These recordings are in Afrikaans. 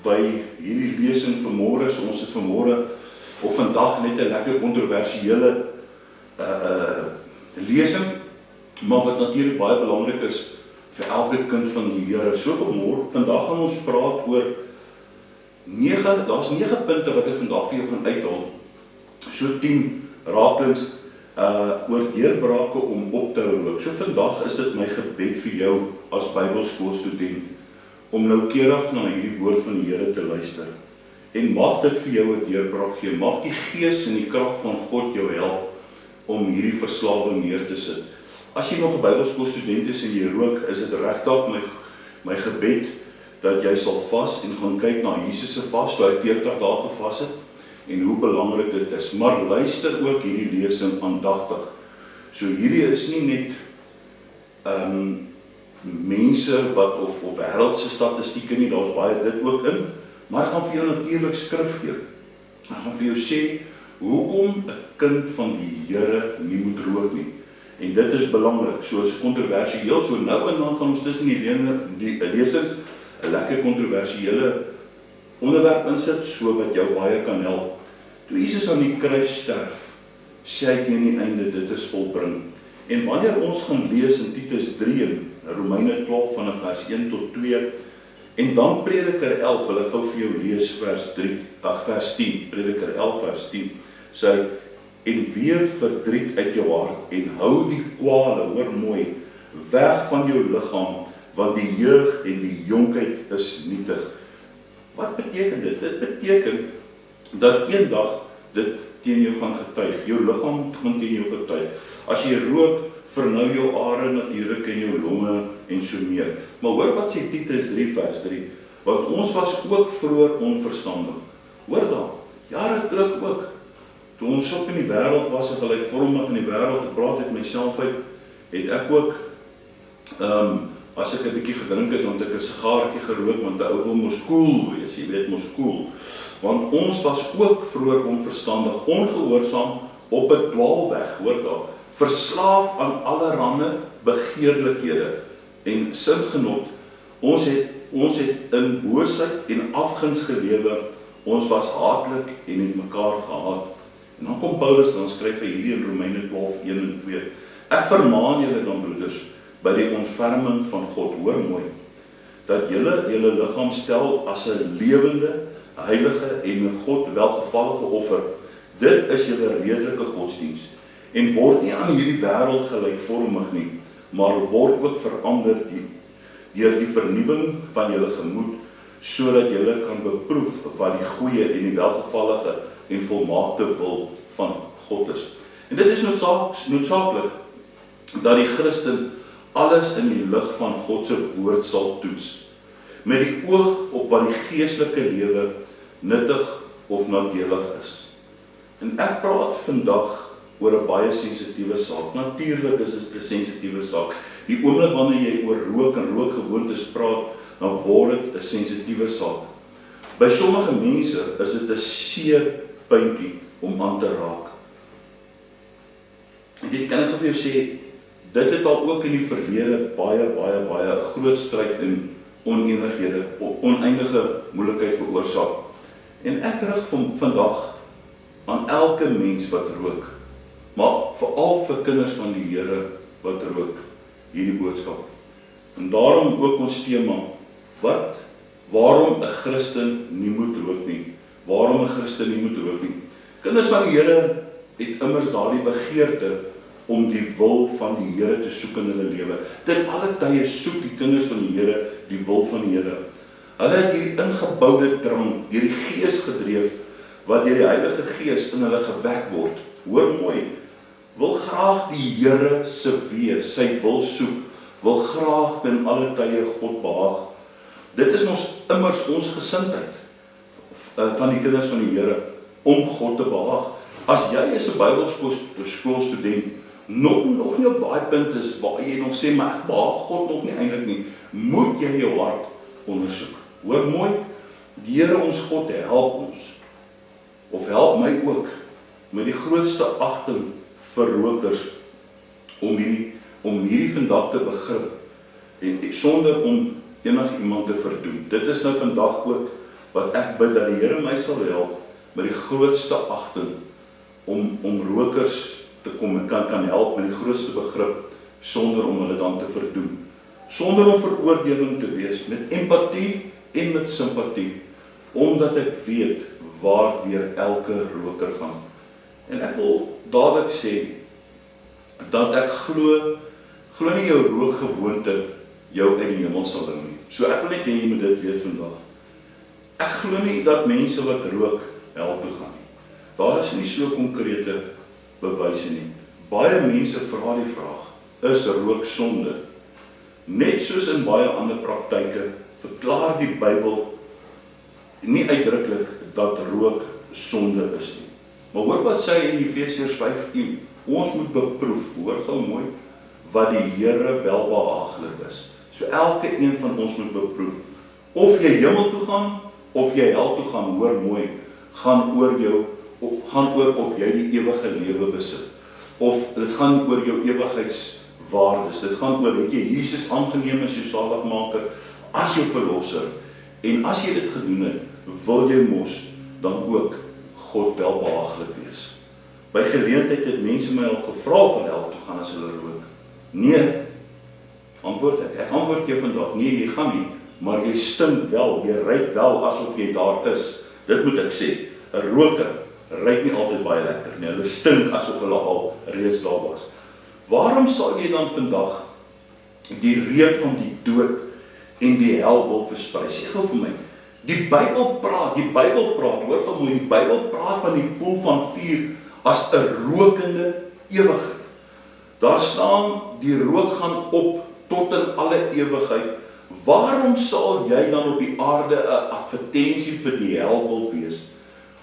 by hierdie lesing vanmôre, so ons het vanmôre of vandag net 'n lekker kontroversiële lesing, maar wat natuurlik baie belangrik is vir elke kind van die Here. So vandag gaan ons praat oor daar's 9 punte wat ek vandag vir jou gaan uithaal. So 10 raaklings oor deurbrake om op te hou rook. So vandag is dit my gebed vir jou as Bybelskoolstudent om noukeurig na hierdie woord van die Here te luister. En mag dit vir jou 'n deurbraak gee. Mag die gees en die krag van God jou help om hierdie verslawing neer te sit. As jy nog 'n Bybelskoolstudent is en jy rook, is dit regtig my gebed dat jy sal vas en gaan kyk na Jesus se vas, toe hy 40 dae gevas het, en hoe belangrik dit is. Maar luister ook hierdie lesing aandagtig. So hierdie is nie net mense wat of wêreldse statistieke nie, daar's baie dit ook in, maar ek gaan vir jou natuurlik skrif gee. Ek gaan vir jou sê hoekom 'n kind van die Here nie moet rook nie. En dit is belangrik, so is kontroversieel, so nou en dan gaan ons tussen die lesings 'n lekker kontroversiële onderwerp insit, so wat jou baie kan help. Toe Jesus aan die kruis sterf, sê hy teen die einde, dit is volbring. En wanneer ons gaan lees in Titus 3 en Romeine 12 vanaf vers 1 tot 2, en dan Prediker 11, wil ek gou vir jou lees vers 10, Prediker 11 vers 10, sê hy, en weer verdriet uit jou hart, en hou die kwale, hoor mooi, weg van jou liggaam, want die jeug en die jonkheid is nietig. Wat beteken dit? Dit beteken dat eendag dit teen jou gaan getuig. Jou liggaam gaan teen jou getuig. As jy rook, vernou jou are natuurlik en jou longe en so meer. Maar hoor wat sê Titus 3 vers 3, want ons was ook vroeër onverstandig. Hoor daar, jare terug ook, toe ons op in die wêreld was, het ek vormig in die wêreld gepraat het myself uit, het ek ook as ek 'n bietjie gedrink het, want ek 'n sigaretjie gerook, want 'n ou wil mos cool wees, jy weet mos cool. Want ons was ook vroeër onverstandig, ongehoorsaam op 'n dwaalweg, hoor daar, verslaaf aan allerhande begeerlikhede en singenot. Ons het in boosheid en afguns gelewe, ons was haatlik en het mekaar gehaat. En dan kom Paulus, dan skryf hy hierdie in Romeine 12, 1 en 2. Ek vermaan julle dan, broeders, by die ontferming van God, hoor mooi, dat julle liggaam stel as 'n lewende, heilige en God welgevallige offer. Dit is julle redelike godsdiens. En word nie aan hierdie wêreld gelykvormig nie, maar word ook verander deur die vernuwing van julle gemoed, sodat julle kan beproef wat die goeie en die welgevallige en volmaakte wil van God is. En dit is noodsaaklik dat die Christen alles in die lig van God se woord sal toets, met die oog op wat die geestelike lewe nuttig of nadelig is. En ek praat vandag oor 'n baie sensitiewe saak. Natuurlik is dit 'n sensitiewe saak. Die oomblik wanneer jy oor rook en rookgewoontes praat, dan word dit 'n sensitiewe saak. By sommige mense is dit 'n seer puntjie om aan te raak. En dit kan ek vir jou sê, dit het al ook in die verlede baie 'n groot stryd en oneindige moeilikheid veroorsaak. En ek rig vandag aan elke mens wat rook, maar veral vir kinders van die Here wat rook, hierdie boodskap. En daarom ook ons tema, waarom 'n Christen nie moet rook nie. Waarom 'n Christen nie moet rook nie. Kinders van die Here het immers daardie begeerte om die wil van die Here te soek in hulle lewe. Ten alle tye soek die kinders van die Here die wil van die Here. Hulle het hierdie ingeboude drang, hierdie gees gedreef, wat deur die Heilige Gees in hulle gewek word. Hoor mooi, wil graag die Here se wees, sy wil soek, wil graag ten alle tye God behaag. Dit is immers ons gesindheid van die kinders van die Here, om God te behaag. As jy as 'n Bybelskoolstudent nog nie op daai punt is waar jy nog sê, maar ek behaag God nog nie eintlik nie, moet jy jou hart ondersoek. Hoor mooi, die Here ons God help ons, of help my ook, met die grootste agting vir rokers, om hierdie vandag te begrip, en sonder om enig iemand te verdoen. Dit is nou vandag ook wat ek bid dat die Here my sal help met die grootste agting om rokers te kom kan help met die grootste begrip sonder om hulle dan te verdoem. Sonder om veroordeling te wees, met empatie en met simpatie, omdat ek weet waardeur elke roker gaan. En ek wil dadelik sê dat ek glo nie jou rookgewoonte jou uit die hemel sal bring nie. So ek wil net hê jy moet dit weet vandag. Ek glo nie dat mense wat rook hel toe gaan nie. Daar is nie so konkrete bewyse nie. Baie mense vra die vraag, is rook sonde? Net soos in baie ander praktyke verklaar die Bybel nie uitdruklik dat rook sonde is nie. Maar hoor wat sê in Efesiërs 5:10, ons moet beproef, hoor gou mooi, wat die Here welbehaaglik is. So elke een van ons moet beproef. Of jy hemel toe gaan, of jy hel toe gaan, hoor mooi, gaan oor of jy die ewige lewe besit. Of dit gaan oor jou ewigheidswaardes. Dit gaan oor, het jy Jesus aangeneem as jou saligmaker, as jou verlosser. En as jy dit gedoen het, wil jy mos dan ook God welbehaaglik wees. By geleentheid het mense my al gevra van hel toe gaan as hulle rook. Nee, antwoord ek. Ek antwoord jou vandag, nee, jy gaan nie, maar jy stink wel, jy ruik wel asof jy daar is. Dit moet ek sê, 'n roker ruik nie altyd baie lekker nie, hulle stink asof hulle al reeds daar was. Waarom sal jy dan vandag die reuk van die dood en die hel wil versprei? Sê gou vir my, die Bybel praat, hoor gou mooi, die Bybel praat van die poel van vuur as 'n rokende ewigheid. Daar staan, die rook gaan op tot in alle ewigheid. Waarom sal jy dan op die aarde 'n advertensie vir die hel wil wees?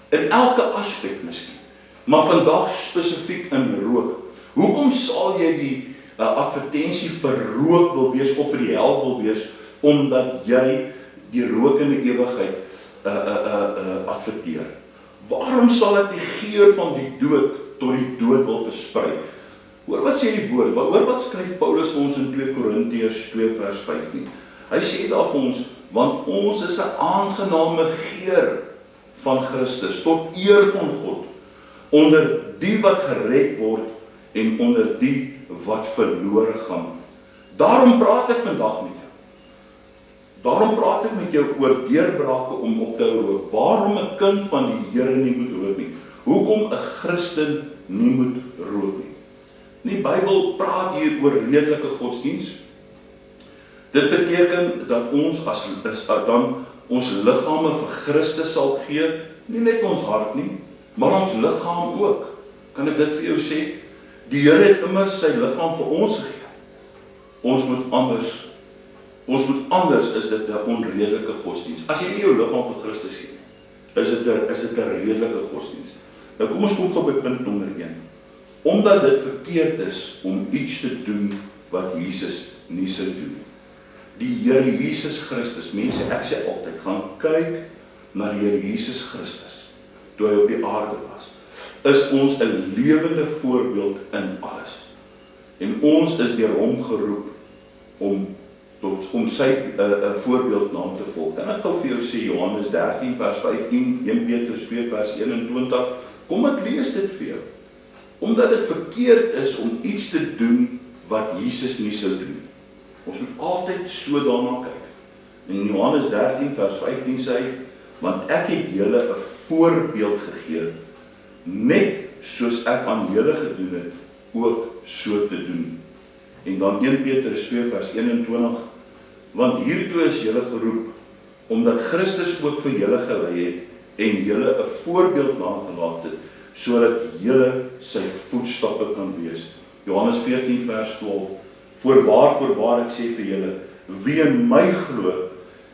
In elke aspek miskien, maar vandag spesifiek in rook. Hoekom sal jy die advertensie vir rook wil wees of vir die hel wil wees, omdat jy die rokende ewigheid adverteer? Waarom sal ek die geur van die dood tot die dood wil versprei? Hoor wat sê die woord, hoor wat skryf Paulus vir ons in 2 Korintiërs 2 vers 15. Hy sê daar vir ons, want ons is 'n aangename geur van Christus, tot eer van God, onder die wat gered word en onder die wat verlore gaan. Daarom praat ek vandag met jou. Daarom praat ek met jou oor deurbrake om op te rook. Waarom 'n kind van die Here nie moet rook nie? Hoekom 'n Christen nie moet rook nie? Die Bybel praat hier oor redelike godsdiens. Dit beteken dat ons dan ons liggame vir Christus sal gee, nie net ons hart nie, maar ons liggaam ook. Kan ek dit vir jou sê? Die Here het immer sy liggaam vir ons gegee. Ons moet anders, is dit 'n onredelike godsdiens. As jy nie jou liggaam vir Christus gee, is dit 'n redelike godsdiens. Nou kom ons kom gou by punt nommer 1. Omdat dit verkeerd is om iets te doen wat Jesus nie sou doen. Die Here Jesus Christus, mense, ek sê altyd, gaan kyk na die Here Jesus Christus, toe hy op die aarde was, is ons 'n lewende voorbeeld in alles. En ons is deur hom geroep om sy voorbeeld na te volg. En ek gou vir jou sê, Johannes 13 vers 15, 1 Petrus 2 vers 21, kom ek lees dit vir jou. Omdat dit verkeerd is om iets te doen wat Jesus nie sou doen. Ons moet altyd so daarna kyk. In Johannes 13 vers 15 sê hy, want ek het julle 'n voorbeeld gegee, net soos ek aan julle gedoen het, ook so te doen. En dan 1 Petrus 2 vers 21, want hiertoe is julle geroep, omdat Christus ook vir julle gelei het, en julle 'n voorbeeld nagelaat het, sodat julle sy voetstappe kan wees. Johannes 14 vers 12, voorwaar ek sê vir julle, wie in my glo,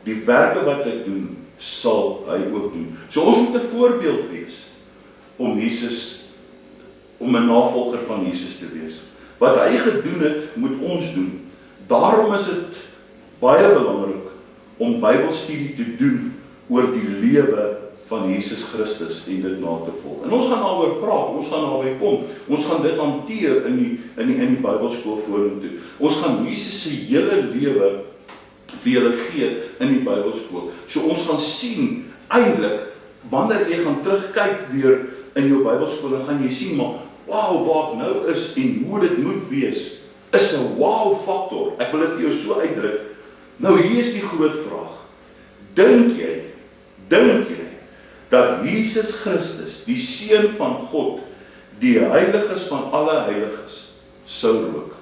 die werke wat ek doen, sal hy ook doen. So ons moet 'n voorbeeld wees, om 'n navolger van Jesus te wees. Wat hy gedoen het, moet ons doen. Daarom is dit baie belangrik om Bybelstudie te doen oor die lewe van Jesus Christus en dit na te volg. En ons gaan daaroor praat, ons gaan daarby kom. Ons gaan dit hanteer in die Bybelskool vorentoe. Ons gaan Jesus se hele lewe vir julle gee in die Bybelskool. So ons gaan sien uiteindelik, wanneer jy gaan terugkyk weer in jou Bybelskool, dan gaan jy sien, maar, wow, waar ek nou is en hoe dit moet wees, is 'n wow faktor. Ek wil dit vir jou so uitdruk. Nou hier is die groot vraag. Dink jy, dat Jesus Christus, die Seun van God, die heiliges van alle heiliges, sou rook?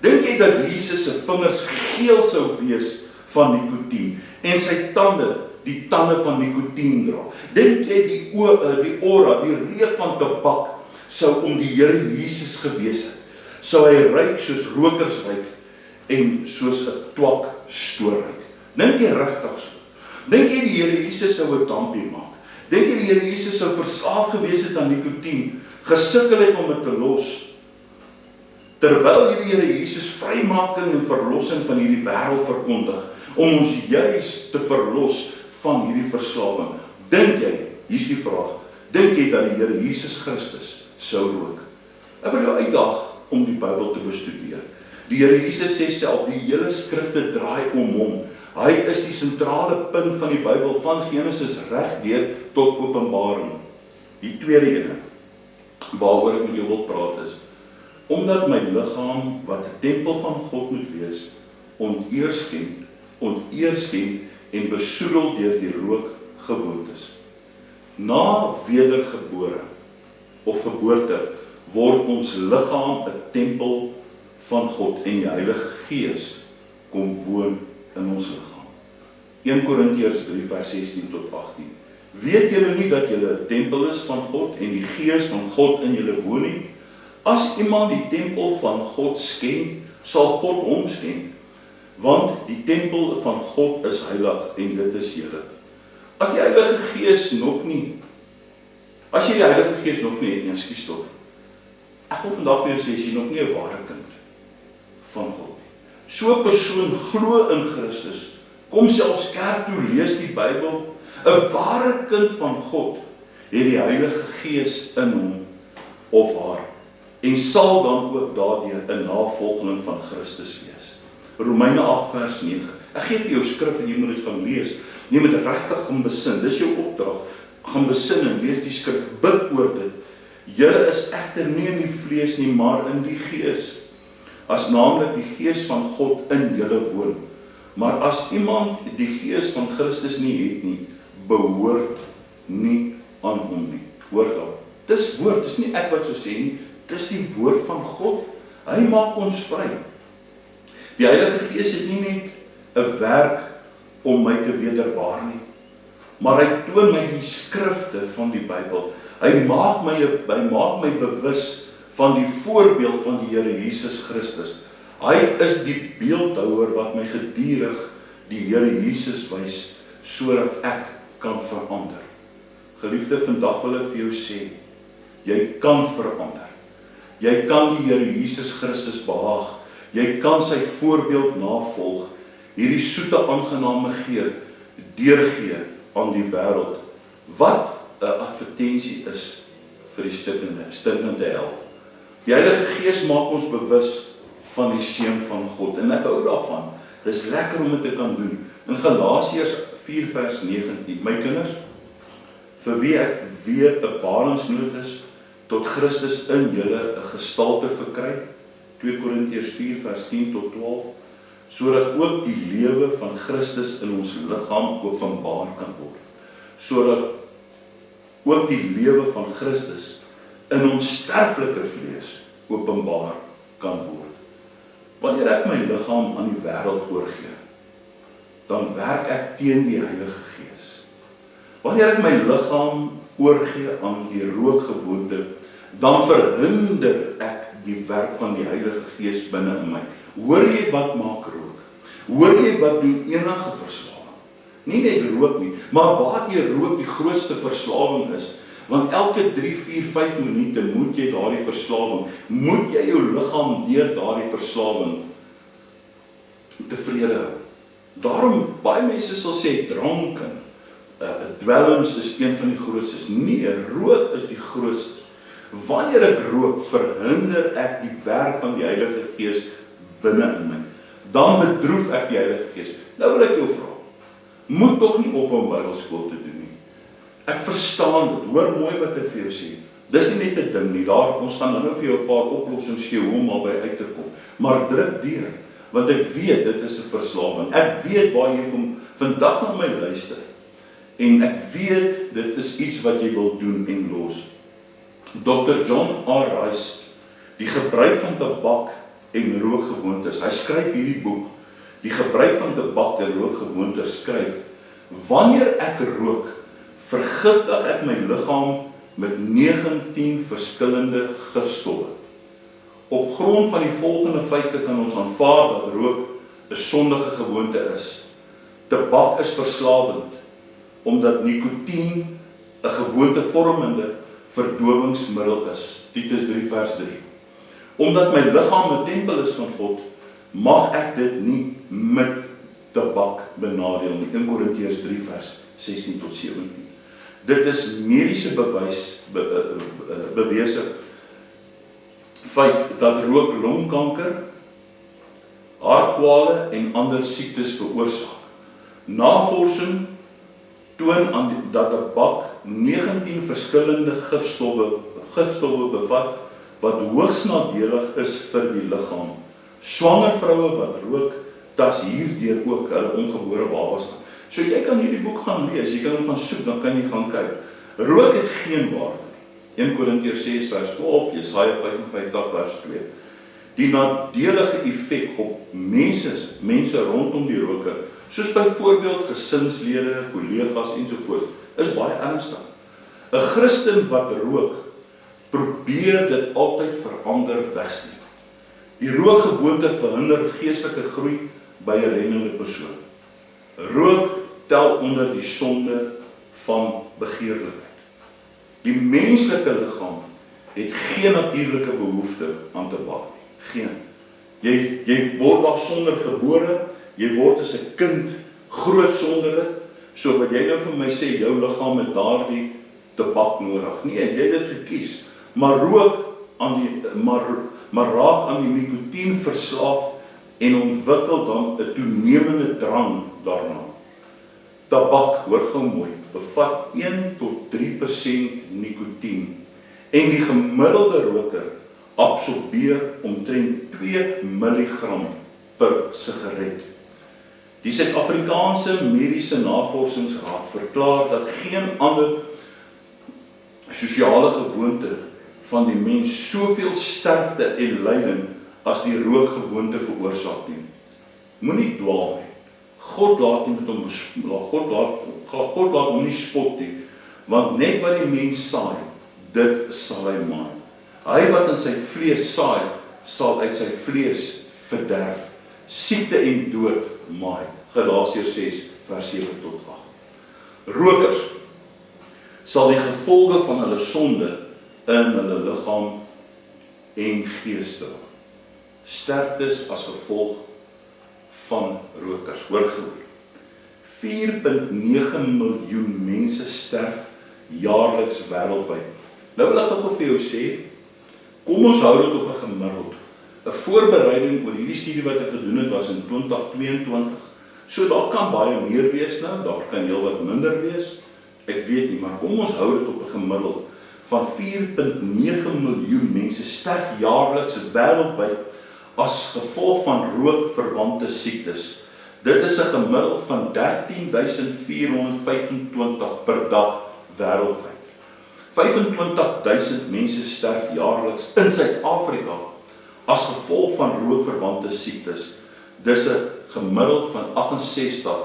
Dink jy dat Jesus se vingers geel sou wees van nikotien en sy tande, die tande van nikotien dra? Dink jy die aura, die reuk van tabak sou om die Here Jesus gewees het? Sou hy ruik soos rokers ruik en soos 'n twak stoor ruik? Dink jy regtig so? Dink jy die Here Jesus sou 'n dampie maak? Dink jy die Here Jesus sou verslaaf gewees het aan nikotien, gesukkel het om dit te los? Terwyl hierdie Here Jesus vrymaking en verlossing van hierdie wêreld verkondig, om ons juis te verlos van hierdie verslawing. Dink jy, hier's die vraag, dink jy dat die Here Jesus Christus sou rook? Ek wil jou uitdaag om die Bybel te bestudeer. Die Here Jesus sê self, die hele skrifte draai om hom. Hy is die sentrale punt van die Bybel, van Genesis regdeur tot Openbaring. Die tweede ene, waaroor ek met jou wil praat is, omdat my liggaam, wat 'n tempel van God moet wees, onteer skend en besoedel deur die rookgewoontes. Na wedergebore of geboorte word ons liggaam 'n tempel van God en die Heilige Gees kom woon in ons liggaam. 1 Korintiërs 3 vers 16 tot 18. Weet julle nie dat julle 'n tempel is van God en die Gees van God in julle woon nie? As iemand die tempel van God skend, sal God hom skend, want die tempel van God is heilig en dit is julle. As jy die Heilige Gees nog nie het, nee, ekskuus tog. Ek wil vandag vir jou sê, as jy nog nie 'n ware kind van God nie. So 'n persoon glo in Christus, kom selfs kerk toe, lees die Bybel, 'n ware kind van God, het die Heilige Gees in hom of haar, en sal dan ook daardeur 'n navolgeling van Christus wees. Romeine 8 vers 9. Ek gee vir jou skrif en jy moet dit gaan lees. Jy moet regtig gaan besin. Dis jou opdrag. Gaan besin en lees die skrif. Bid oor dit. Julle is egter nie in die vlees nie, maar in die Gees. As naamlik die Gees van God in julle woon. Maar as iemand die Gees van Christus nie het nie, behoort nie aan hom nie. Hoor dan. Dis woord, dis nie ek wat so sê nie. Dis die woord van God. Hy maak ons vry. Die Heilige Gees het nie net 'n werk om my te wederbaar nie, maar hy toon my die skrifte van die Bybel. Hy maak my bewus van die voorbeeld van die Here Jesus Christus. Hy is die beeldhouer wat my gedurig die Here Jesus wys, sodat ek kan verander. Geliefde, vandag wil ek vir jou sê, jy kan verander. Jy kan die Here Jesus Christus behaag. Jy kan sy voorbeeld navolg. Hierdie soete aangename geur deurgee aan die wêreld. Wat 'n advertensie is vir die stikkende hel. Die Heilige Gees maak ons bewus van die seun van God. En ek hou daarvan. Dis lekker om dit te kan doen. In Galasiërs 4 vers 19. My kinders, vir wie ek weet 'n balingsnood is, tot Christus in julle 'n gestalte verkry, 2 Korintiërs 4 vers 10 tot 12, sodat ook die lewe van Christus in ons liggaam openbaar kan word. Sodat ook die lewe van Christus in ons sterflike vlees openbaar kan word. Wanneer ek my liggaam aan die wêreld oorgee, dan werk ek teen die Heilige Gees. Wanneer ek my liggaam oorgee aan die rookgewoonte, dan verhinder ek die werk van die Heilige Gees binne in my. Hoor jy wat maak rook? Hoor jy wat doen enige verslawing? Nie net rook nie, maar waar jy rook die grootste verslawing is. Want elke 3, 4, 5 minute moet jy daardie verslawing, moet jy jou liggaam deur daardie verslawing tevrede hou. Daarom, baie mense sal sê, dranken, dwelms is een van die grootstes. Nee, rook is die grootste. Wanneer ek rook, verhinder ek die werk van die Heilige Gees binne in my. Dan bedroef ek die Heilige Gees. Nou wil ek jou vra, moet tog nie ophou om Bybelskool te doen nie. Ek verstaan dit, hoor mooi wat ek vir jou sê. Dis nie net 'n ding nie, ons gaan nou vir jou 'n paar oplossings gee hoe om albei uit te kom. Maar druk deur, want ek weet dit is 'n verslawing. Ek weet waar jy vandag na my luister. En ek weet dit is iets wat jy wil doen en los. Dr. John R. Rice, die gebruik van tabak en rookgewoontes. Hy skryf hierdie boek, die gebruik van tabak en rookgewoontes, skryf: wanneer ek rook, vergiftig ek my liggaam met 19 verskillende gifstowwe. Op grond van die volgende feite kan ons aanvaar dat rook 'n sondige gewoonte is. Tabak is verslawend, omdat nikotien 'n gewoontevormende verdowingsmiddel is. Titus 3 vers 3. Omdat my liggaam 'n tempel is van God, mag ek dit nie met tabak benadeel nie. 1 Korintiërs 3 vers 16 tot 17. Dit is mediese bewese feit dat rook longkanker, hartkwale en ander siektes veroorsaak. Navorsing toon dat tabak 19 verskillende gifstowwe bevat wat hoogs nadelig is vir die liggaam. Swanger vroue wat rook, tas hierdeur ook hulle ongebore babas. So jy kan hierdie boek gaan lees, jy kan hom gaan soek, dan kan jy gaan kyk. Rook het geen waarde nie. 1 Korintiërs 6 vers 12, Jesaja 55 vers 2. Die nadelige effek op mense rondom die roker, soos byvoorbeeld gesinslede, kollegas ensovoorts, is baie ernstig. 'n Christen wat rook, probeer dit altyd verander wegsteek. Die rookgewoonte verhinder geestelike groei by 'n rennende persoon. Rook tel onder die sonde van begeerlikheid. Die menslike liggaam het geen natuurlike behoefte aan tabak nie. Geen. Jy word daar sonder gebore, jy word as 'n kind groot sonder dit, so wat jy nou vir my sê, jou liggaam het daardie tabak nodig. Nee, jy het dit gekies. Maar raak aan die nikotien verslaaf en ontwikkel dan 'n toenemende drang daarna. Tabak, hoor gou mooi, bevat 1 tot 3% nikotien en die gemiddelde roker absorbeer omtrent 2 milligram per sigaret. Die Suid-Afrikaanse Mediese Navorsingsraad verklaar dat geen ander sosiale gewoonte van die mens soveel sterfte en lyding as die rookgewoonte veroorsaak nie. Moenie dwaal nie. God laat hom nie spot nie, want net wat die mens saai, dit sal hy maai. Hy wat in sy vlees saai, sal uit sy vlees verderf, siekte en dood maai. Galasiërs 6 vers 7 tot 8. Rokers sal die gevolge van hulle sonde in hulle liggaam en gees dra. Sterftes as gevolg van rokers. Hoor goed. 4,9 miljoen mense sterf jaarliks wêreldwyd. Nou wil ek gou vir jou sê, kom ons hou dit op 'n gemiddeld. 'n Voorbereiding oor hierdie studie wat ek gedoen het was in 2022. So daar kan baie meer wees nou, daar kan heel wat minder wees. Ek weet nie, maar kom ons hou dit op 'n gemiddeld van 4,9 miljoen mense sterf jaarliks wêreldwyd as gevolg van rookverwante siektes. Dit is 'n gemiddeld van 13.425 per dag wêreldwyd. 25.000 mense sterf jaarliks in Suid-Afrika as gevolg van rookverwante siektes. Dis 'n gemiddeld van 68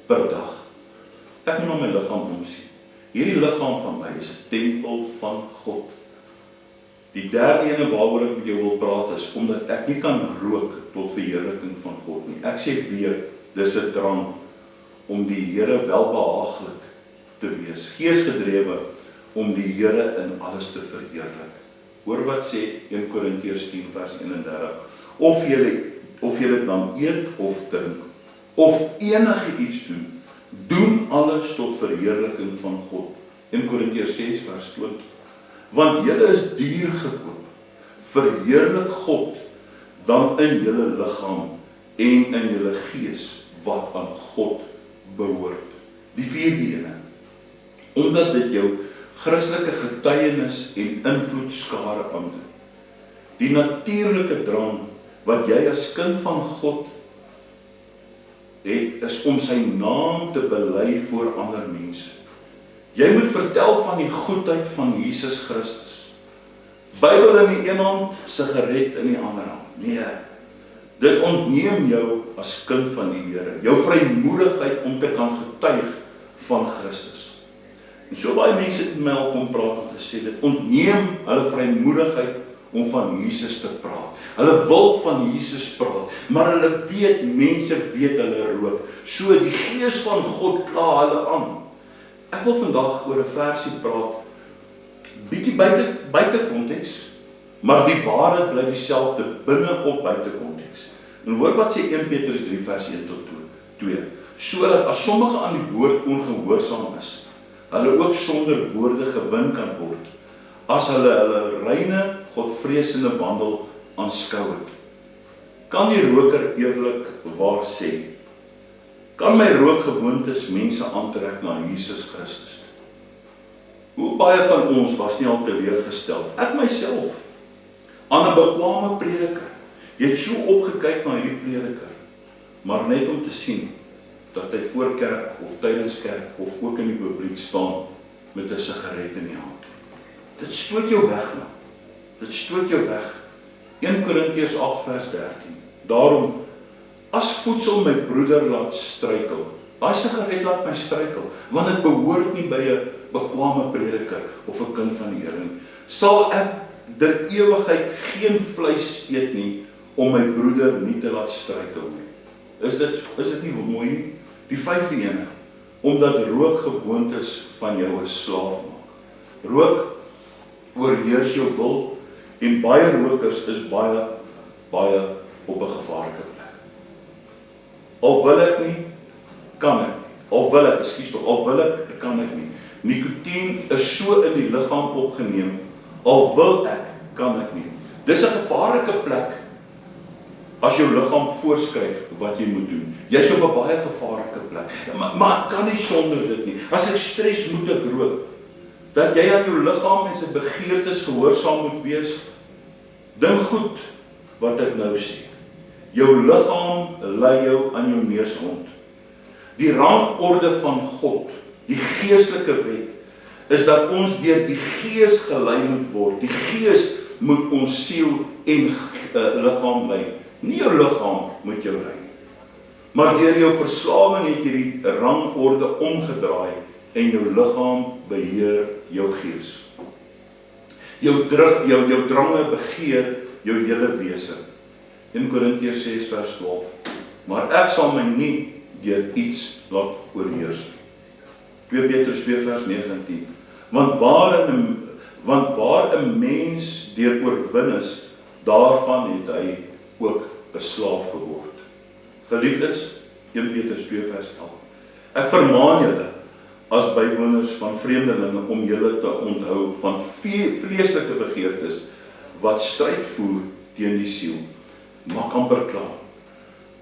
per dag. Ek moet na my liggaam omsien. Hierdie liggaam van my is 'n tempel van God. Die derde ene waaroor ek met jou wil praat is, omdat ek nie kan rook tot verheerliking van God nie. Ek sê weer, dis 'n drang om die Here welbehaaglik te wees. Geesgedrewe om die Here in alles te verheerlik. Hoor wat sê 1 Korintiërs 10 vers 31. Of julle dan eet of drink, of enige iets doen, doen alles tot verheerliking van God. 1 Korintiërs 6 vers 20. Want julle is duur gekoop. Verheerlik God dan in julle liggaam en in julle gees wat aan God behoort. Die vierde ene, omdat dit jou Christelike getuienis en invloedskare aandoen. Die natuurlike drang wat jy as kind van God het, is om sy naam te bely voor ander mense. Jy moet vertel van die goedheid van Jesus Christus. Bybel in die een hand, sigaret in die ander hand. Nee, dit ontneem jou as kind van die Here, jou vrymoedigheid om te kan getuig van Christus. En so baie mense het met my al kom praat en gesê, dit ontneem hulle vrymoedigheid om van Jesus te praat. Hulle wil van Jesus praat, maar hulle weet, mense weet hulle rook. So die Gees van God kla hulle aan. Ek wil vandag oor 'n versie praat, bietjie buite konteks, maar die waarheid bly dieselfde binne op buite konteks. En hoor wat sê 1 Petrus 3 vers 1 tot 2. Sodat as sommige aan die woord ongehoorsaam is, hulle ook sonder woorde gewin kan word, as hulle reine, godvreesende wandel aanskou het. Kan die roker eerlikwaar sê, kan my rookgewoontes mense aantrek na Jesus Christus? Hoe baie van ons was nie al teleurgestel? Ek myself, aan 'n bekwame prediker. Jy het so opgekyk na hierdie prediker, maar net om te sien dat hy voor kerk of tydens kerk of ook in die publiek staan met 'n sigaret in die hand. Dit stoot jou weg, man. Dit stoot jou weg. 1 Korintiërs 8 vers 13. Daarom, as voedsel my broeder laat struikel, daai sigaret laat my struikel, want dit behoort nie by 'n bekwame prediker of 'n kind van die Here nie. Sal ek der ewigheid geen vleis eet nie, om my broeder nie te laat struikel nie. Is dit nie mooi nie? Die vyfde ene, omdat rookgewoontes van jou 'n slaaf maak. Rook oorheers jou wil, en baie rokers is baie op 'n gevaarlike plek. Al wil ek nie, kan ek. Al wil ek, kan ek nie. Nikotien is so in die liggaam opgeneem, al wil ek, kan ek nie. Dis 'n gevaarlike plek, as jou liggaam voorskryf wat jy moet doen. Jy's op 'n baie gevaarlike plek. Maar ek kan nie sonder dit nie. As ek stres, moet ek rook. Dat jy aan jou liggaam en sy begeertes gehoorsaam moet wees. Dink goed wat ek nou sê. Jou liggaam lei jou aan jou neus rond. Die rangorde van God, die geestelike wet, is dat ons deur die Gees gelei moet word. Die Gees moet ons siel en liggaam lei. Nie jou liggaam moet jou lei. Maar deur jou verslawing het jy die rangorde omgedraai en jou liggaam beheer jou gees. Jou drange begeer jou hele wese. 1 Korintiërs 6 vers 12. Maar ek sal my nie deur iets laat oorheers. 2 Petrus 2 vers 9 en 10. Want waar 'n mens deur oorwin is, daarvan het hy ook 'n slaaf geword. Geliefdes, 1 Petrus 2 vers 11. Ek vermaan julle as bywoners van vreemdelinge om julle te onthou van vleeslike begeertes wat stryd voer teen die siel. Maak amper klaar.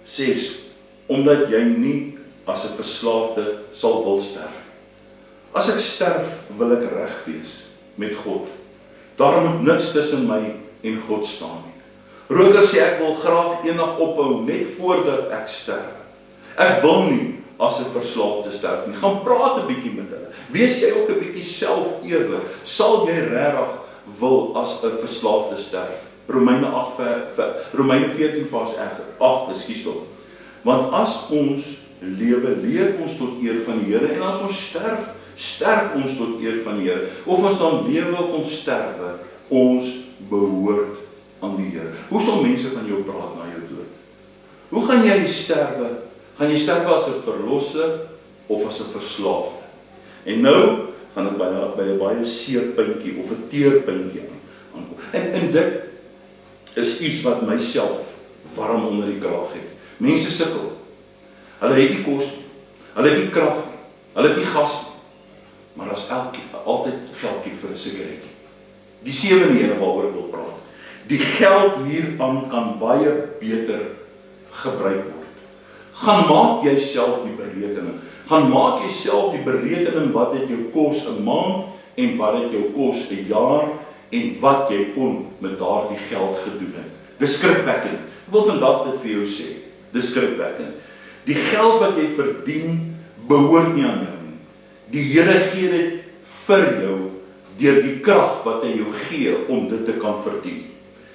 6. Omdat jy nie as 'n verslaafde sal wil sterf. As ek sterf, wil ek reg wees met God. Daar moet niks tussen my en God staan nie. Rokers sê ek wil graag eendag ophou net voordat ek sterf. Ek wil nie as 'n verslaafde sterf nie. Gaan praat 'n bietjie met hulle. Wees jy ook 'n bietjie self eerlik. Sal jy regtig wil as 'n verslaafde sterf? Romeine 14 vers 8, ekskuus tog. Want as ons leef ons tot eer van die Here, en as ons sterf ons tot eer van die Here. Of ons dan lewe of ons sterwe, ons behoort aan die Here. Hoe sal mense van jou praat na jou dood? Hoe gaan jy sterwe? Gaan jy sterwe as 'n verlosser of as 'n verslaafde? En nou gaan ek by 'n baie seer puntjie of 'n teerpuntjie aankom. En dit is iets wat myself warm onder die kraag het. Mense sukkel. Hulle het nie kos nie. Hulle het nie krag nie. Hulle het nie gas nie. Maar daar's altyd geldjie vir 'n sigaretjie. Die sewende ene waaroor ek wil praat. Die geld hieraan kan baie beter gebruik word. Gaan maak jouself die berekening. Gaan maak jouself die berekening wat dit jou kos 'n maand en wat dit jou kos 'n jaar en wat jy kon met daardie geld gedoen het. Dis skrikwekkend. Ek wil vandag dit vir jou sê. Dis skrikwekkend. Die geld wat jy verdien behoort nie aan jou nie. Die Here gee dit vir jou deur die krag wat hy jou gee om dit te kan verdien.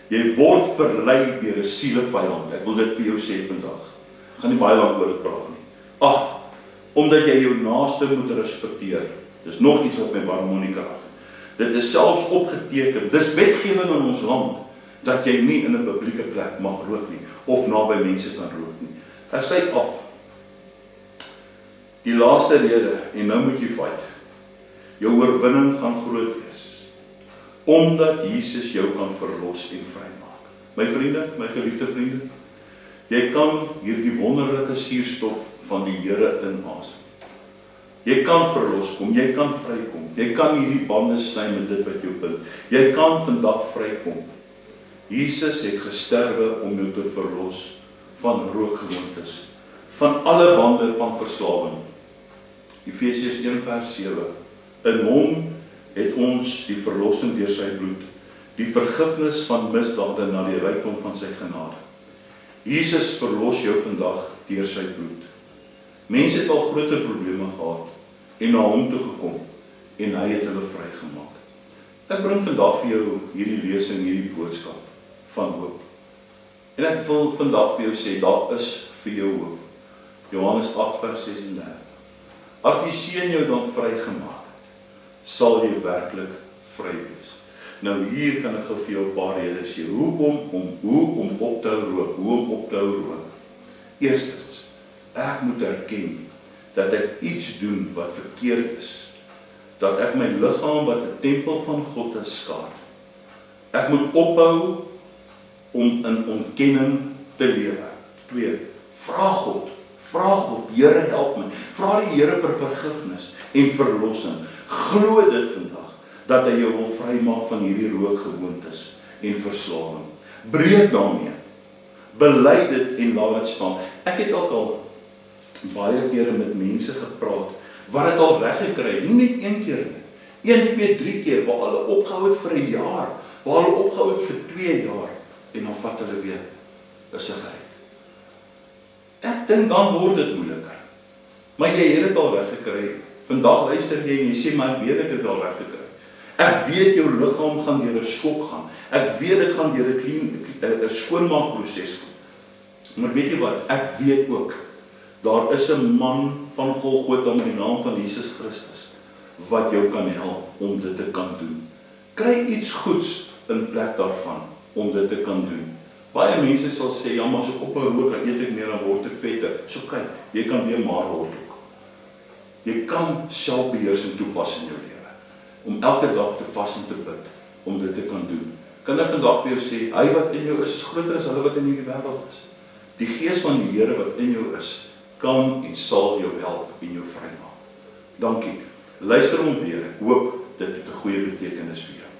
Jy word verlei deur 'n sielevyand. Ek wil dit vir jou sê vandag. Ek gaan nie baie lank oor dit praat nie. Ag, omdat jy jou naaste moet respekteer. Dis nog iets wat my harmonika raak. Dit is selfs opgeteken. Dis wetgewing in ons land dat jy nie in 'n publieke plek mag rook nie of naby mense kan rook nie. Ek sluit af. Die laaste rede en nou moet jy fight. Jou oorwinning gaan groot wees. Omdat Jesus jou kan verlos en vrymaak. My vriende, my geliefde vriende, jy kan hierdie wonderlike suurstof van die Here inasem. Jy kan verlos kom, jy kan vrykom. Jy kan hierdie bande sny met dit wat jou bind. Jy kan vandag vrykom. Jesus het gesterwe om jou te verlos van rookgewoontes, van alle bande van verslawing. Efesiërs 1:7. In hom het ons die verlossing deur sy bloed, die vergifnis van misdade na die rykdom van sy genade. Jesus verlos jou vandag deur sy bloed. Mense het al groter probleme gehad en na hom toe gekom en hy het hulle vrygemaak. Ek bring vandag vir jou hierdie lesing, hierdie boodskap van hoop. En ek wil vandag vir jou sê, daar is vir jou hoop. Johannes 8:36. As die Seun jou dan vrygemaak het, sal jy werklik vry wees. Nou hier kan ek vir jou 'n paar redes sê. Hoe om op te hou rook? Eerstens, ek moet erken dat ek iets doen wat verkeerd is. Dat ek my liggaam wat 'n tempel van God is skaad. Ek moet ophou om in ontkenning te lewe. 2. Vra God, Here help my. Vra die Here vir vergifnis en verlossing. Glo dit vandag, dat hy jou wil vrymaak van hierdie rookgewoontes en verslawing. Breek daarmee. Bely dit en laat dit staan. Ek het ook al baie kere met mense gepraat, wat het al reggekry het, nie net een keer nie. 1, 2, 3 keer, waar hulle opgehou het vir 'n jaar, waar hulle opgehou het vir 2 jaar, en dan vat hulle weer 'n sigaret. Ek dink dan word dit moeiliker. Maar jy het dit al reggekry. Vandag luister jy en jy sê, maar ek weet ek het al reggekry. Ek weet jou liggaam gaan deur 'n skok gaan. Ek weet dit gaan deur 'n skoonmaakproses gaan. Maar weet jy wat? Ek weet ook, daar is 'n man van Golgotha met die naam van Jesus Christus, wat jou kan help om dit te kan doen. Kry iets goeds in plek daarvan, om dit te kan doen. Baie mense sal sê, ja, maar as ek ophou rook, dan eet ek meer, dan word ek vetter. So kyk, jy kan weer maar word ook. Jy kan selfbeheersing toepas in jou lewe, om elke dag te vas en te bid, om dit te kan doen. Kan ek vandag vir jou sê, hy wat in jou is groter as hulle wat in hierdie wêreld is. Die gees van die Here wat in jou is, kan en sal jou help en jou vrymaak. Dankie. Luister hom weer. Ek hoop dit het 'n goeie betekenis vir jou.